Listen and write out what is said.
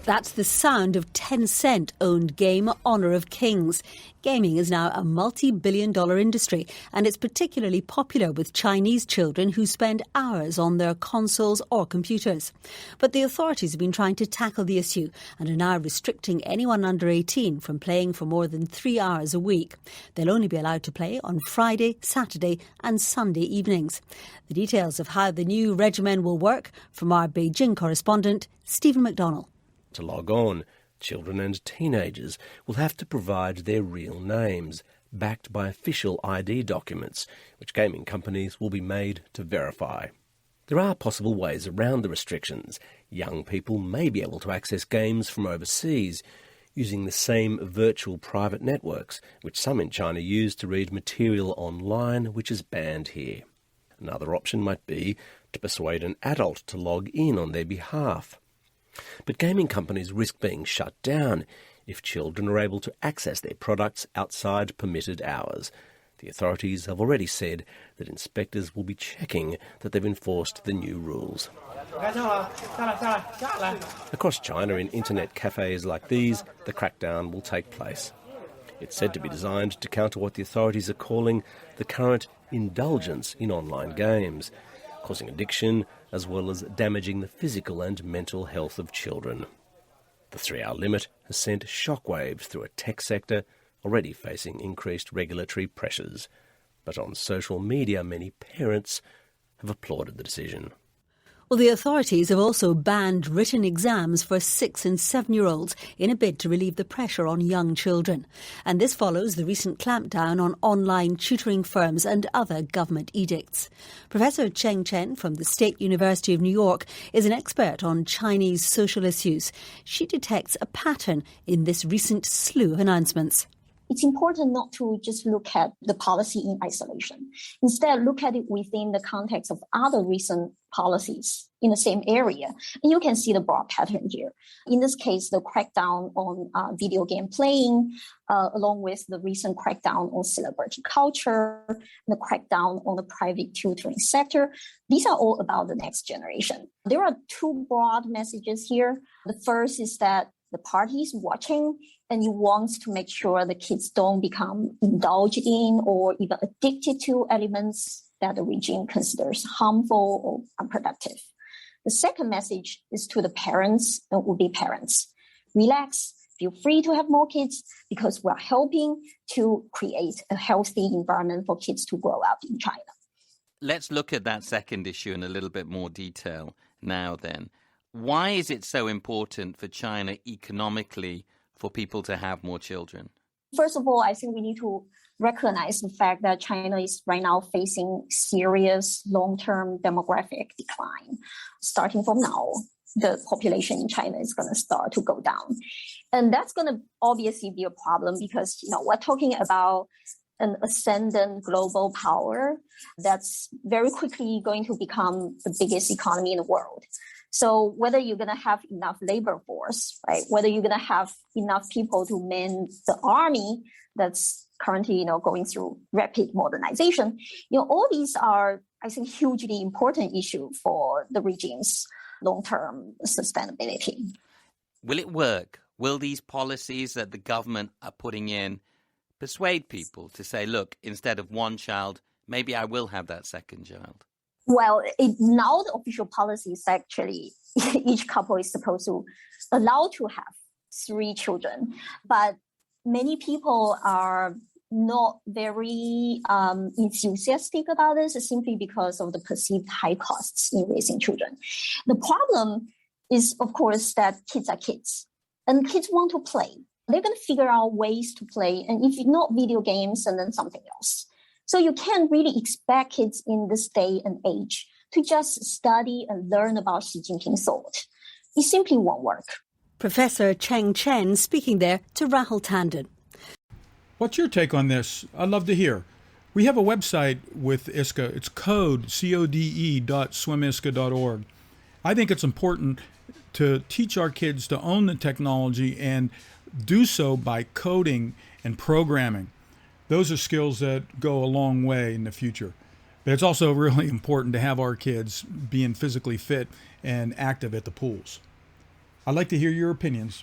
That's the sound of Tencent-owned game Honor of Kings. Gaming is now a multi-billion-dollar industry, and it's particularly popular with Chinese children who spend hours on their consoles or computers. But the authorities have been trying to tackle the issue and are now restricting anyone under 18 from playing for more than 3 hours a week. They'll only be allowed to play on Friday, Saturday and Sunday evenings. The details of how the new regimen will work from our Beijing correspondent, Stephen McDonnell. To log on, children and teenagers will have to provide their real names, backed by official ID documents, which gaming companies will be made to verify. There are possible ways around the restrictions. Young people may be able to access games from overseas using the same virtual private networks, which some in China use to read material online, which is banned here. Another option might be to persuade an adult to log in on their behalf. But gaming companies risk being shut down if children are able to access their products outside permitted hours. The authorities have already said that inspectors will be checking that they've enforced the new rules. Across China, in internet cafes like these, the crackdown will take place. It's said to be designed to counter what the authorities are calling the current indulgence in online games, causing addiction as well as damaging the physical and mental health of children. The 3-hour limit has sent shockwaves through a tech sector already facing increased regulatory pressures. But on social media, many parents have applauded the decision. Well, the authorities have also banned written exams for 6- and 7-year-olds in a bid to relieve the pressure on young children. And this follows the recent clampdown on online tutoring firms and other government edicts. Professor Cheng Chen from the State University of New York is an expert on Chinese social issues. She detects a pattern in this recent slew of announcements. It's important not to just look at the policy in isolation. Instead, look at it within the context of other recent policies in the same area. And you can see the broad pattern here. In this case, the crackdown on video game playing, along with the recent crackdown on celebrity culture, the crackdown on the private tutoring sector, these are all about the next generation. There are two broad messages here. The first is that the party is watching and you want to make sure the kids don't become indulged in or even addicted to elements that the regime considers harmful or unproductive. The second message is to the parents and would-be parents. Relax, feel free to have more kids because we're helping to create a healthy environment for kids to grow up in China. Let's look at that second issue in a little bit more detail now then. Why is it so important for China economically for people to have more children? First of all, I think we need to recognize the fact that China is right now facing serious long-term demographic decline. Starting from now, the population in China is going to start to go down. And that's going to obviously be a problem because, we're talking about an ascendant global power that's very quickly going to become the biggest economy in the world. So whether you're going to have enough labor force, right? Whether you're going to have enough people to man the army that's currently, going through rapid modernization, all these are, I think, hugely important issue for the regime's long-term sustainability. Will it work? Will these policies that the government are putting in persuade people to say, look, instead of one child, maybe I will have that second child? Well, now the official policy is actually each couple is supposed to allow to have 3 children. But many people are not very enthusiastic about this simply because of the perceived high costs in raising children. The problem is, of course, that kids are kids and kids want to play. They're going to figure out ways to play. And if not video games, and then something else. So you can't really expect kids in this day and age to just study and learn about Xi Jinping's thought. It simply won't work. Professor Cheng Chen speaking there to Rahul Tandon. What's your take on this? I'd love to hear. We have a website with ISCA. It's code.swimisca.org. I think it's important to teach our kids to own the technology and do so by coding and programming. Those are skills that go a long way in the future. But it's also really important to have our kids being physically fit and active at the pools. I'd like to hear your opinions.